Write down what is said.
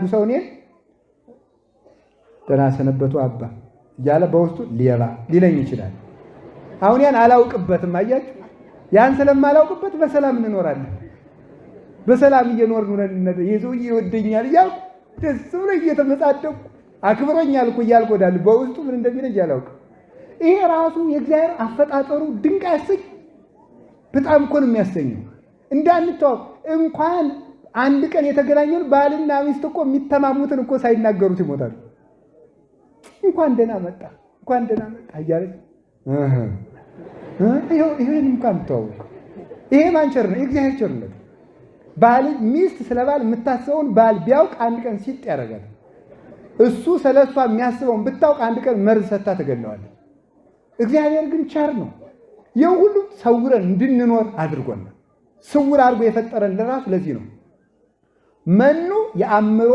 አንዱ ሰው እኔን ደህና ሰነበቱ አባ እያለ በውስጡ ሌባ ሊለኝ ይችላል። አሁን ያን አላውቅበትም። አያችሁ፣ ያን ስለማላውቅበት በሰላም እንኖራለን። በሰላም እየኖርን ነው። የሰውዬ ይወደኛል እያልኩ ደስ ብሎ እየተመጻደቁ አክብሮኛል እኮ እያልኩ ወዳለሁ። በውስጡ ምን እንደሚለኝ አላውቅም። ይሄ ራሱ የእግዚአብሔር አፈጣጠሩ ድንቅ ያሰኝ በጣም እኮ ነው የሚያሰኘው። እንዳንተዋወቅ እንኳን አንድ ቀን የተገናኘውን ባልና ሚስት እኮ የሚተማሙትን እኮ ሳይናገሩት ይሞታሉ። እንኳን ደህና መጣ እያለች ይሄን እንኳን ተዋወቅ። ይሄ ማን ቸርነት? የእግዚአብሔር ቸርነት። ባል ሚስት ስለ ባል የምታስበውን ባል ቢያውቅ አንድ ቀን ሲጥ ያደርጋል። እሱ ስለሷ የሚያስበውን ብታውቅ አንድ ቀን መርዝ ሰታ ተገለዋል። እግዚአብሔር ግን ቸር ነው። የሁሉ ሰውረን እንድንኖር አድርጎናል። ስውር አድርጎ የፈጠረን ለራሱ ለዚህ ነው። መኑ የአእምሮ